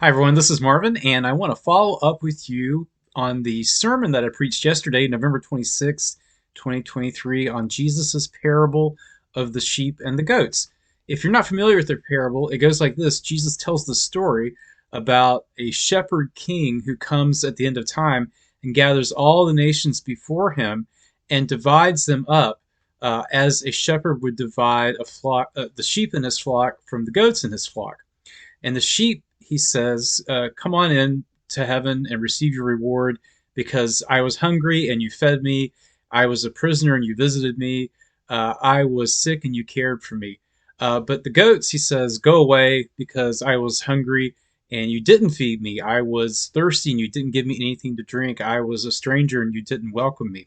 Hi, everyone. This is Marvin, and I want to follow up with you on the sermon that I preached yesterday, November 26th, 2023, on Jesus' parable of the sheep and the goats. If you're not familiar with the parable, it goes like this. Jesus tells the story about a shepherd king who comes at the end of time and gathers all the nations before him and divides them up as a shepherd would divide a flock, the sheep in his flock from the goats in his flock. And the sheep, he says, come on in to heaven and receive your reward because I was hungry and you fed me. I was a prisoner and you visited me. I was sick and you cared for me. But the goats, he says, go away because I was hungry and you didn't feed me. I was thirsty and you didn't give me anything to drink. I was a stranger and you didn't welcome me.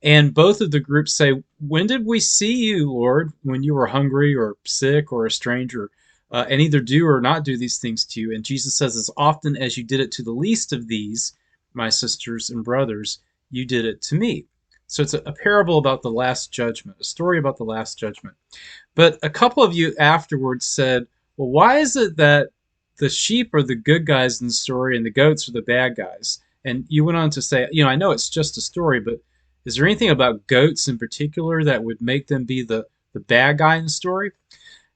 And both of the groups say, when did we see you, Lord, when you were hungry or sick or a stranger? And either do or not do these things to you. And Jesus says, as often as you did it to the least of these, my sisters and brothers, you did it to me. So it's a parable about the last judgment, a story about the last judgment. But a couple of you afterwards said, well, why is it that the sheep are the good guys in the story and the goats are the bad guys? And you went on to say, I know it's just a story, but is there anything about goats in particular that would make them be the bad guy in the story?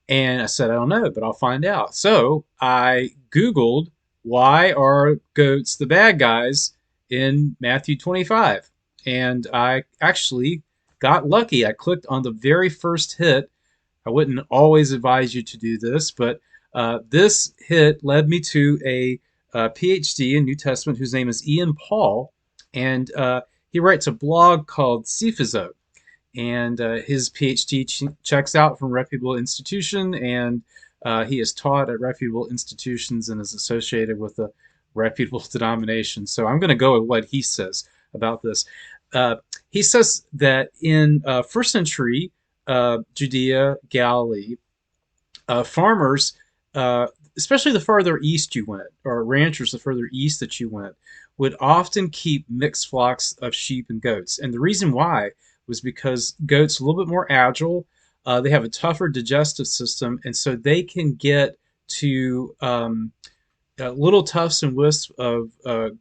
And I said, I don't know, but I'll find out. So I Googled, why are goats the bad guys in Matthew 25? And I actually got lucky. I clicked on the very first hit. I wouldn't always advise you to do this, but this hit led me to a PhD in New Testament whose name is Ian Paul. And he writes a blog called Cephiso, and his PhD checks out from reputable institution, and he is taught at reputable institutions and is associated with a reputable denomination. So I'm going to go with what he says about this. He says that in first century Judea, Galilee, farmers, especially the farther east you went, or ranchers the further east that you went, would often keep mixed flocks of sheep and goats. And the reason why was because goats are a little bit more agile. They have a tougher digestive system, and so they can get to little tufts and wisps of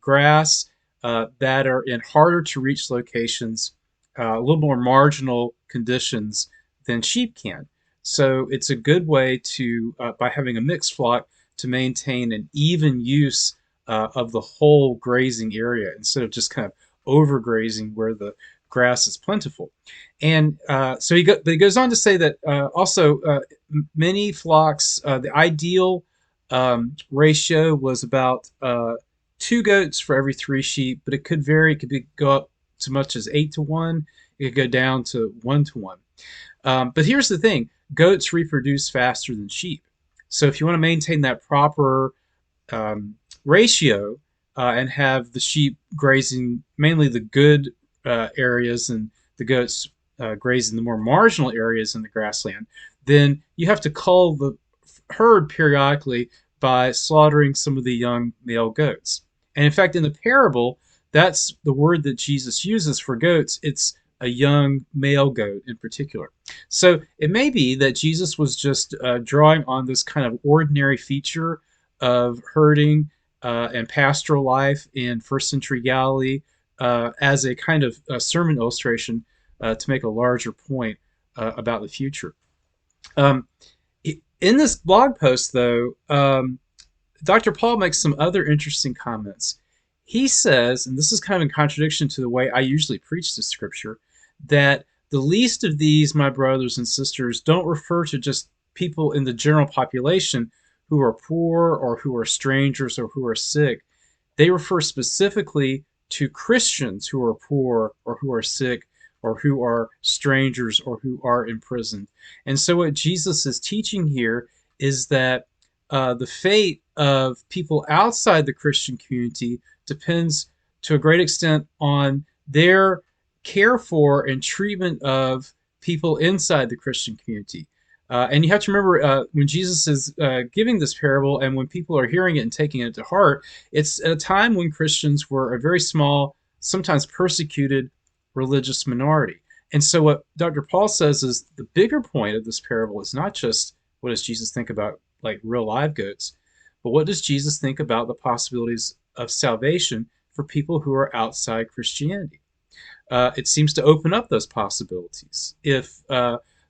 grass that are in harder to reach locations, a little more marginal conditions than sheep can. So it's a good way to, by having a mixed flock, to maintain an even use of the whole grazing area instead of just kind of overgrazing where the grass is plentiful. And but he goes on to say that also many flocks, the ideal ratio was about two goats for every three sheep, but it could vary. It could go up to much as 8 to 1. It could go down to 1 to 1. But here's the thing: goats reproduce faster than sheep. So if you want to maintain that proper ratio and have the sheep grazing mainly the good areas and the goats grazing the more marginal areas in the grassland, then you have to cull the herd periodically by slaughtering some of the young male goats. And in fact, in the parable, that's the word that Jesus uses for goats. It's a young male goat in particular. So it may be that Jesus was just drawing on this kind of ordinary feature of herding and pastoral life in first century Galilee as a kind of sermon illustration to make a larger point about the future. Um, in this blog post, though, Dr. Paul makes some other interesting comments. He says, and this is kind of in contradiction to the way I usually preach the scripture, that the least of these, my brothers and sisters, don't refer to just people in the general population who are poor or who are strangers or who are sick. They refer specifically to Christians who are poor or who are sick or who are strangers or who are imprisoned. And so what Jesus is teaching here is that the fate of people outside the Christian community depends to a great extent on their care for and treatment of people inside the Christian community. And you have to remember when Jesus is giving this parable and when people are hearing it and taking it to heart, it's at a time when Christians were a very small, sometimes persecuted religious minority. And so what Dr. Paul says is the bigger point of this parable is not just what does Jesus think about like real live goats. But what does Jesus think about the possibilities of salvation for people who are outside Christianity? It seems to open up those possibilities. If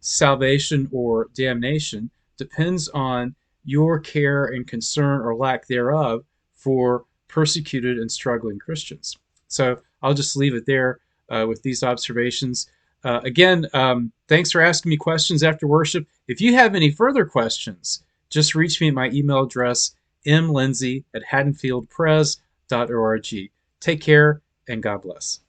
salvation or damnation depends on your care and concern or lack thereof for persecuted and struggling Christians. So I'll just leave it there with these observations. Again, thanks for asking me questions after worship. If you have any further questions, just reach me at my email address, mlindsay@haddonfieldpres.org. Take care and God bless.